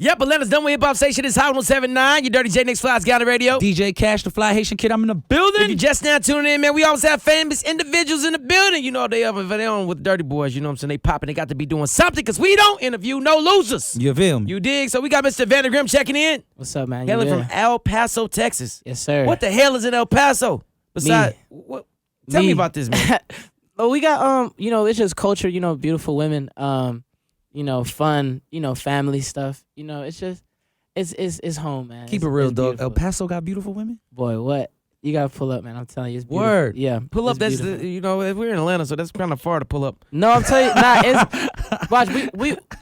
Yep, Atlanta's number one hip hop station is Hot 107.9. Your Dirty J Nix Flies got on the radio. DJ Cash, the Fly Haitian Kid, I'm in the building. If you just now tuning in, man, we always have famous individuals in the building. You know, they on with Dirty Boys, you know what I'm saying? They popping, they got to be doing something because we don't interview no losers. You feel me? You dig? So we got Mr. Evander GRiiM checking in. What's up, man? Hailing from El Paso, Texas. Yes, sir. What the hell is in El Paso? Besides, tell me about this, man. Well, we got, it's just culture, beautiful women, fun, family stuff. It's just, it's home, man. Keep it real, dog. beautiful. El Paso got beautiful women? Boy, what? You got to pull up, man. I'm telling you, it's beautiful. Word. Yeah. Pull up, it's that's, beautiful. if we're in Atlanta, so that's kind of far to pull up. No, I'm telling you, it's, watch,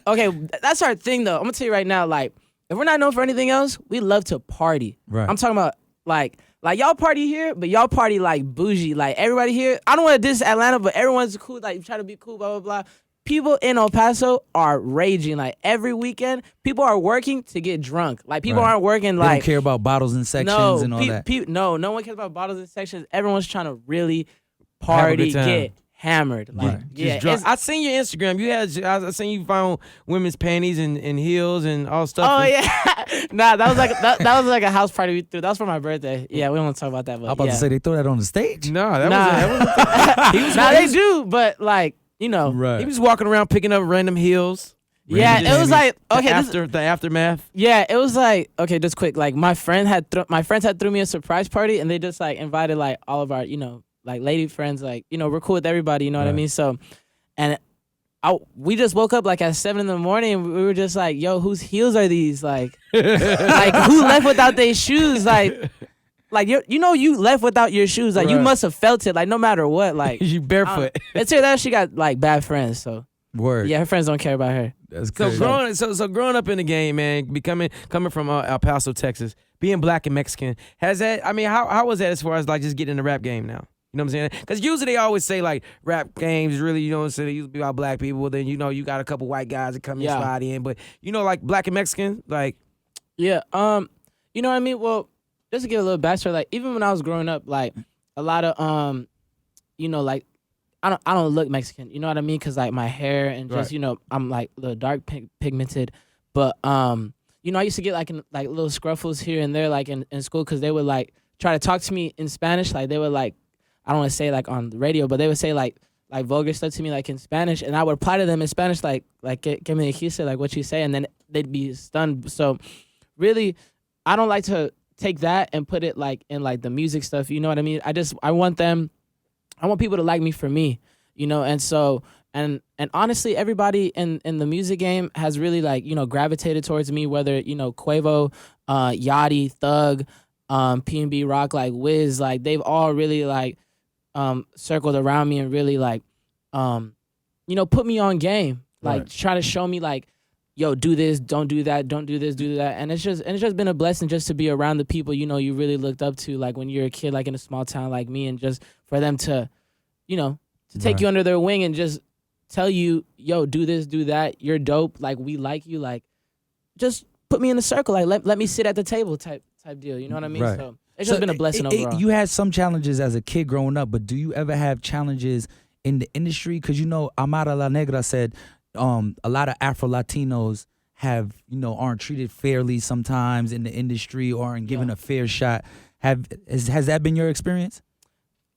okay, that's our thing, though. I'm going to tell you right now, like, if we're not known for anything else, we love to party. Right. I'm talking about, like y'all party here, but y'all party like bougie. Like everybody here, I don't want to diss Atlanta, but everyone's cool. Like try to be cool, blah blah blah. People in El Paso are raging. Like every weekend, people are working to get drunk. Like people aren't working. Like they don't care about bottles and sections and all that. No one cares about bottles and sections. Everyone's trying to really party, get hammered. Like yeah, I seen your Instagram. I seen you found women's panties and heels and all stuff. Oh yeah, nah, that was like a house party we threw. That was for my birthday. Yeah, we don't want to talk about that. But I'm about to say they throw that on the stage. No, that was they do, but like he was walking around picking up random heels. Yeah, it was like okay. The aftermath. Yeah, it was like okay, just quick. Like my friends had threw me a surprise party, and they just like invited like all of our like lady friends. Like we're cool with everybody. You know what I mean? So, and we just woke up like at 7 a.m. and we were just like, yo, whose heels are these? Like, like who left without their shoes? Like you left without your shoes. Like you must have felt it. Like no matter what. Like you barefoot. Let's say that she got like bad friends. So. Word. Yeah, her friends don't care about her. That's crazy. So growing up in the game, man, coming from El Paso, Texas, being black and Mexican, has that? I mean, how was that as far as like just getting in the rap game now? You know what I'm saying? Because usually they always say like rap games really, you know what I'm saying, they usually be about black people. Well, then you got a couple white guys that come and slide in, but like black and Mexican, like. Yeah. You know what I mean? Well, just to give a little backstory, like even when I was growing up, like a lot of like. I don't look Mexican, you know what I mean? Cause like my hair and just I'm like a little dark pigmented, but I used to get like little scruffles here and there like in school because they would like try to talk to me in Spanish, like they would like I don't want to say like on the radio, but they would say like vulgar stuff to me like in Spanish, and I would reply to them in Spanish like que me dijiste, like what you say, and then they'd be stunned. So really, I don't like to take that and put it like in like the music stuff, you know what I mean? I want people to like me for me, and so and honestly, everybody in the music game has really like gravitated towards me. Whether Quavo, Yachty, Thug, P&B Rock, like Wiz, like they've all really like circled around me and really like put me on game, like try to show me like, yo, do this, don't do that, don't do this, do that, and it's just been a blessing just to be around the people you really looked up to, like when you're a kid, like in a small town like me, and just for them to, to take you under their wing and just tell you, yo, do this, do that, you're dope, like we like you, like just put me in the circle, like let me sit at the table type deal, you know what I mean? Right. So it's just been a blessing overall. You had some challenges as a kid growing up, but do you ever have challenges in the industry? Because Amara La Negra said a lot of Afro-Latinos aren't treated fairly sometimes in the industry or aren't given a fair shot. Has that been your experience?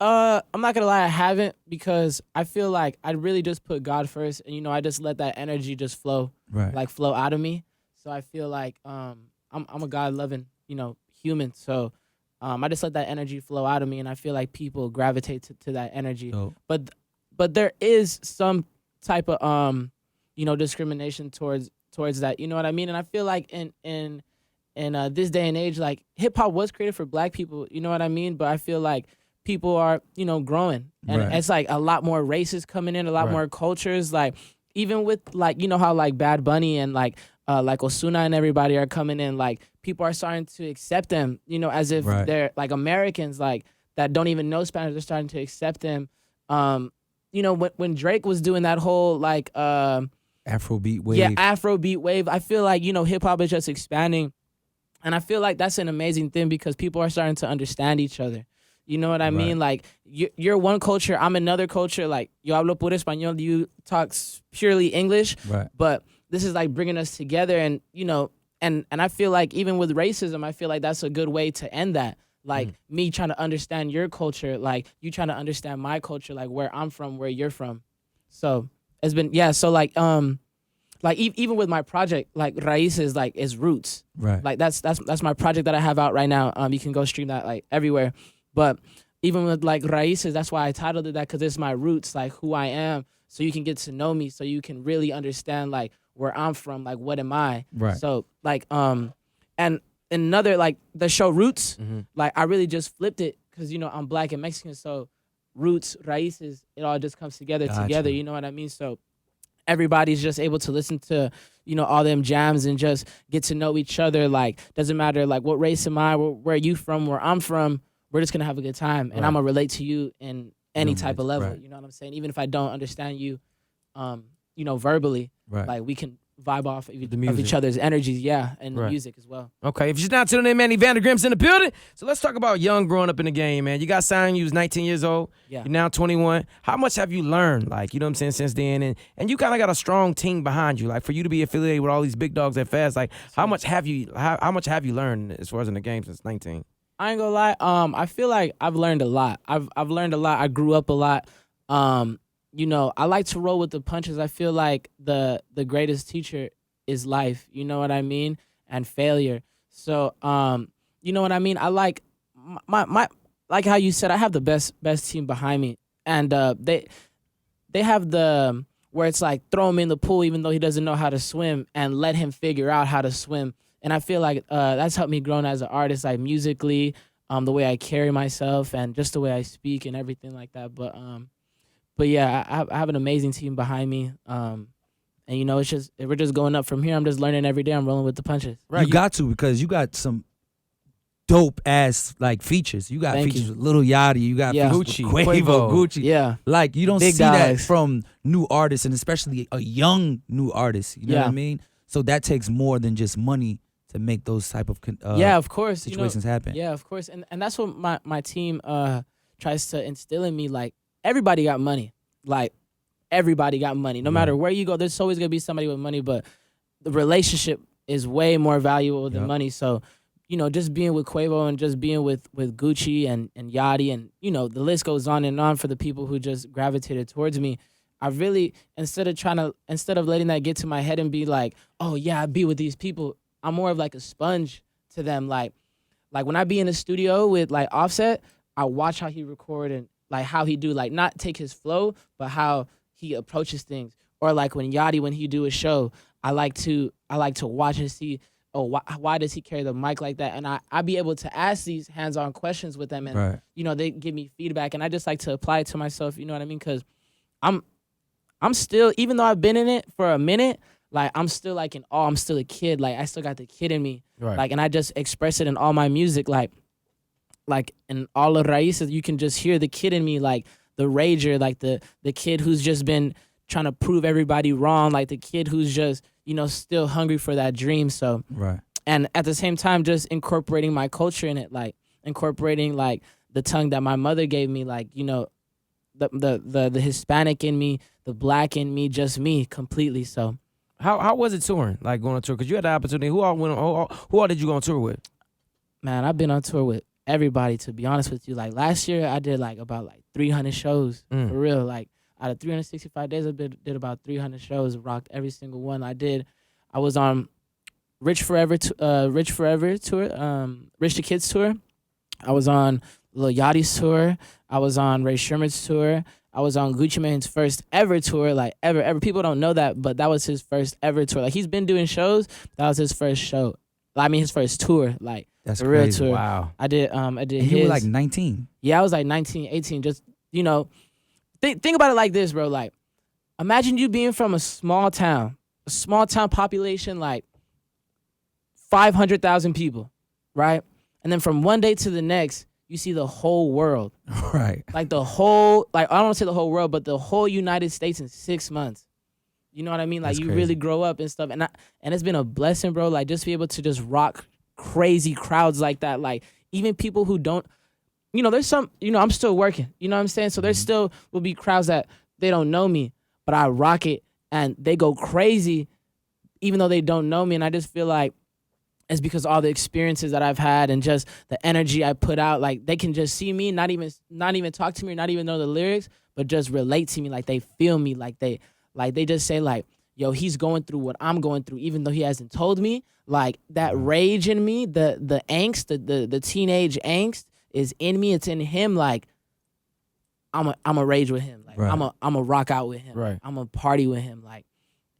I'm not gonna lie, I haven't, because I feel like I really just put God first, and I just let that energy just flow, like flow out of me. So I feel like I'm a God-loving human. So I just let that energy flow out of me, and I feel like people gravitate to that energy. Oh. But there is some type of discrimination towards that, you know what I mean? And I feel like in this day and age, like hip hop was created for black people, you know what I mean? But I feel like people are growing, and it's like a lot more races coming in, a lot more cultures, like even with like how like Bad Bunny and like Ozuna and everybody are coming in, like people are starting to accept them, as if they're like Americans, like that don't even know Spanish. They're starting to accept them. When Drake was doing that whole like Afrobeat wave. Yeah, Afrobeat wave. I feel like, hip hop is just expanding. And I feel like that's an amazing thing because people are starting to understand each other. You know what I mean? Like, you're one culture, I'm another culture. Like, yo hablo puro español, you talk purely English. Right. But this is like bringing us together. And, and I feel like even with racism, I feel like that's a good way to end that. Like me trying to understand your culture, like you trying to understand my culture, like where I'm from, where you're from. So it's been so like even with my project, like Raíces, like is roots. Right. Like that's my project that I have out right now. You can go stream that like everywhere. But even with like Raíces, that's why I titled it that, because it's my roots, like who I am. So you can get to know me, so you can really understand like where I'm from, like what am I. Right. So like and another like the show Roots, like I really just flipped it because I'm Black and Mexican, so roots, Raíces, it all just comes together. You know what I mean? So everybody's just able to listen to, all them jams and just get to know each other. Like, doesn't matter, like, what race am I, where are you from, where I'm from, we're just going to have a good time. And I'm going to relate to you in any type of level. Right. You know what I'm saying? Even if I don't understand you, verbally, like, we can vibe off of each other's energies, and the music as well. Okay, if you're not tuning in, man, Evander GRiiim's in the building. So let's talk about young growing up in the game, man. You got signed, you was 19 years old. Yeah. You're now 21. How much have you learned, like, you know what I'm saying, since then? And you kind of got a strong team behind you. Like, for you to be affiliated with all these big dogs that fast, like, how much have you learned as far as in the game since 19? I ain't gonna lie. I feel like I've learned a lot. I've learned a lot. I grew up a lot. I like to roll with the punches. I feel like the greatest teacher is life. You know what I mean? And failure. So, you know what I mean? I like my like how you said, I have the best team behind me. And they have the where it's like throw him in the pool even though he doesn't know how to swim and let him figure out how to swim. And I feel like that's helped me grow as an artist, like musically, the way I carry myself and just the way I speak and everything like that. But yeah, I have an amazing team behind me. And it's just we're just going up from here. I'm just learning every day. I'm rolling with the punches. Right, you got to, because you got some dope ass like features. You got features with Lil Yachty. You got features with Quavo, Gucci. Yeah, like you don't Big see dogs. that from new artists, and especially a young new artist. You know what I mean? So that takes more than just money to make those type of of course situations happen. Yeah, of course, and that's what my team tries to instill in me. Like everybody got money. Like everybody got money. No matter where you go, there's always gonna be somebody with money, but the relationship is way more valuable than money. So, just being with Quavo and just being with Gucci and Yachty and, the list goes on and on for the people who just gravitated towards me. I really, instead of letting that get to my head and be like, oh yeah, I be with these people, I'm more of like a sponge to them. Like when I be in the studio with like Offset, I watch how he record and like how he do, like not take his flow, but how he approaches things. Or like when he do a show, I like to watch and see, why does he carry the mic like that? And I be able to ask these hands-on questions with them, and they give me feedback, and I just like to apply it to myself. You know what I mean? Because I'm still, even though I've been in it for a minute, like I'm still like in awe. I'm still a kid. Like I still got the kid in me. Right. Like, and I just express it in all my music. Like in all of Raíces, you can just hear the kid in me, like the rager, like the kid who's just been trying to prove everybody wrong, like the kid who's just, still hungry for that dream. So, and at the same time, just incorporating my culture in it, like incorporating like the tongue that my mother gave me, like, the Hispanic in me, the Black in me, just me completely. So how was it touring, like going on tour? Because you had the opportunity. Who all did you go on tour with? Man, I've been on tour with everybody, to be honest with you. Like last year I did like about like 300 shows for real. Like out of 365 days I did about 300 shows, rocked every single one. I was on Rich Forever tour, Rich the Kids tour. I was on Lil Yachty's tour. I was on Ray Sherman's tour. I was on Gucci Mane's first ever tour, like ever. People don't know that, but that was his first ever tour. Like he's been doing shows. That was his first show. I mean, his first tour, like that's a real crazy. tour. Wow. I did and you were like 19. Yeah, I was like 19, 18. Just, think about it like this, bro. Like, imagine you being from a small town population, like 500,000 people, right? And then from one day to the next, you see the whole world. Right. Like the whole, like I don't want to say the whole world, but the whole United States in 6 months. You know what I mean? Like, that's you crazy. really grow up and stuff. And it's been a blessing, bro. Like, just be able to just rock crazy crowds like that. Like, even people who don't, there's some, I'm still working. You know what I'm saying? So there still will be crowds that they don't know me, but I rock it and they go crazy even though they don't know me. And I just feel like is because all the experiences that I've had and just the energy I put out. Like they can just see me, not even talk to me, or not even know the lyrics, but just relate to me. Like they feel me. Like they just say like, yo, he's going through what I'm going through, even though he hasn't told me. Like that rage in me, the angst, the teenage angst is in me. It's in him. Like I'm a rage with him. Like I'm a rock out with him. Right. I'm a party with him. Like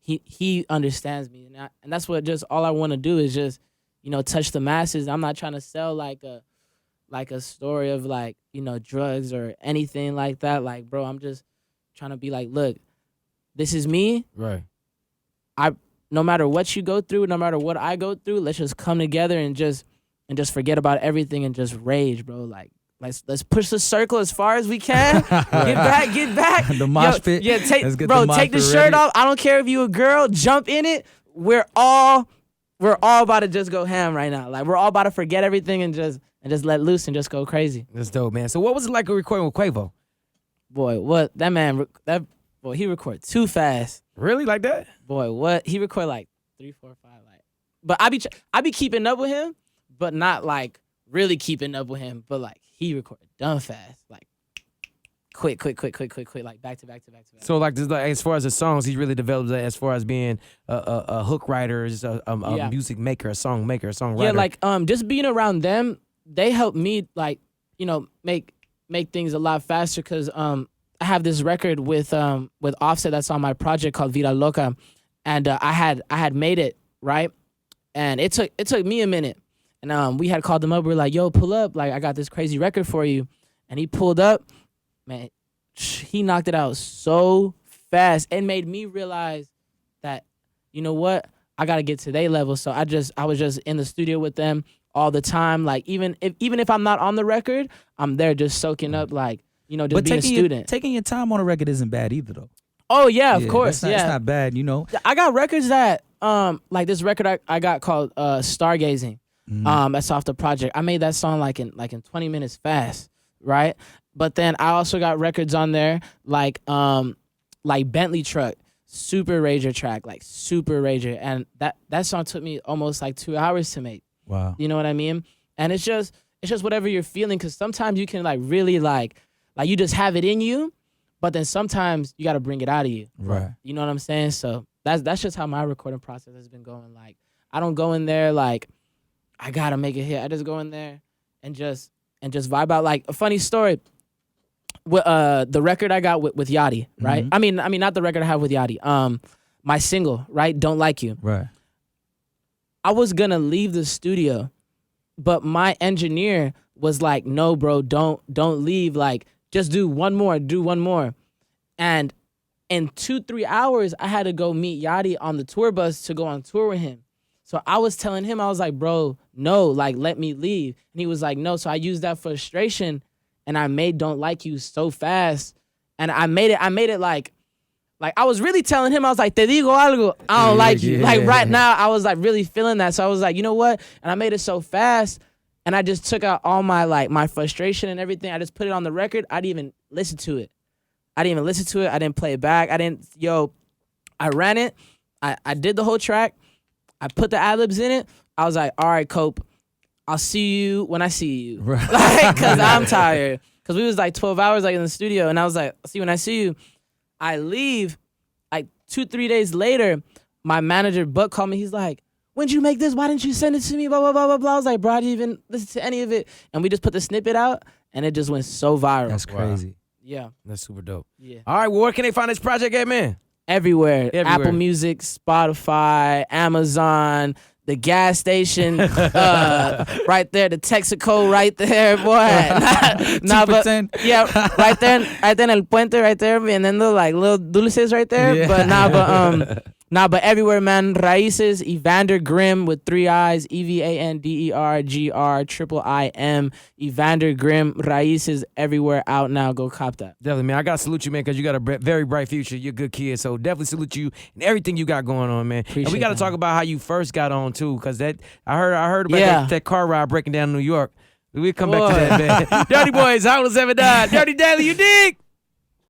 he understands me, and that's what just all I want to do is just, you know, touch the masses. I'm not trying to sell like a story of like, you know, drugs or anything like that. Like, bro, I'm just trying to be like, look, this is me. Right. No matter what you go through, no matter what I go through, let's just come together and just forget about everything and just rage, bro. Like let's push the circle as far as we can. Get back. The mosh pit. Yeah, take the the shirt off. I don't care if you a girl, jump in it. We're all about to just go ham right now. Like we're all about to forget everything and just let loose and just go crazy. That's dope, man. So what was it like recording with Quavo? Boy, what he recorded too fast. Really, like that? Boy, what he recorded like 3, 4, 5, like. But I be keeping up with him, but not like really keeping up with him. But like he recorded dumb fast, like quick, like back to back. So like, as far as the songs, he really developed that as far as being a hook writer, just a music maker, a song maker, a songwriter. Yeah, like just being around them, they helped me like, you know, make things a lot faster because I have this record with Offset that's on my project called Vida Loca, and I had made it, right, and it took me a minute, and we had called them up. We were like, yo, pull up, like I got this crazy record for you, and he pulled up, man, he knocked it out so fast and made me realize that, you know what, I gotta get to their level. So I was just in the studio with them all the time, like even if I'm not on the record, I'm there just soaking up, like, you know, just being a student. Taking your time on a record isn't bad either, though. Oh yeah, of course. It's not bad, you know. I got records that like this record I got called Stargazing. That's off the project. I made that song like in 20 minutes fast, right? But then I also got records on there like Bentley Truck, Super Rager track, like Super Rager, and that song took me almost like 2 hours to make. Wow. You know what I mean? And it's just whatever you're feeling, because sometimes you can like really like you just have it in you, but then sometimes you got to bring it out of you. Right. You know what I'm saying? So that's just how my recording process has been going. Like I don't go in there like I got to make a hit. I just go in there and just vibe out. Like a funny story, with the record I got with Yachty, right? I mean not the record I have with Yachty. My single, right? Don't Like You. Right. I was going to leave the studio, but my engineer was like, "No, bro, don't leave. Like just do one more. And in 2-3 hours, I had to go meet Yachty on the tour bus to go on tour with him. So I was telling him, I was like, bro, no, like, let me leave. And he was like, no. So I used that frustration, and I made Don't Like You so fast. And I made it like I was really telling him, I was like, te digo algo, I don't like you. Like right now, I was like really feeling that. So I was like, you know what? And I made it so fast. And I just took out all my like my frustration and everything. I just put it on the record. I didn't even listen to it. I didn't play it back. I ran it. I did the whole track. I put the ad-libs in it. I was like, all right, Cope, I'll see you when I see you. Right. Like, cause I'm tired. Cause we was like 12 hours like in the studio, and I was like, I'll see you when I see you. I leave. Like 2-3 days later, my manager Buck called me. He's like, when'd you make this? Why didn't you send it to me? Blah, blah, blah, blah, blah. I was like, bro, I didn't even listen to any of it. And we just put the snippet out, and it just went so viral. That's crazy. Yeah. That's super dope. Yeah. All right, well, where can they find this project at, man? Everywhere. Apple Music, Spotify, Amazon, the gas station, right there, the Texaco right there, boy. But, yeah, right there in El Puente, right there, and then the like little dulces right there. Yeah. But everywhere, man. Racisim, Evander GRiiM with 3 I's, EVANDER GRiiM. Evander GRiiM, Racisim everywhere out now. Go cop that. Definitely, man. I gotta salute you, man, because you got a very bright future. You're a good kid, so definitely salute you and everything you got going on, man. Appreciate and we gotta that. talk about how you first got on too, because that I heard about that car ride breaking down in New York. We'll come back to that, man. Durtty boys, how was ever died? Durtty Daily, you dig?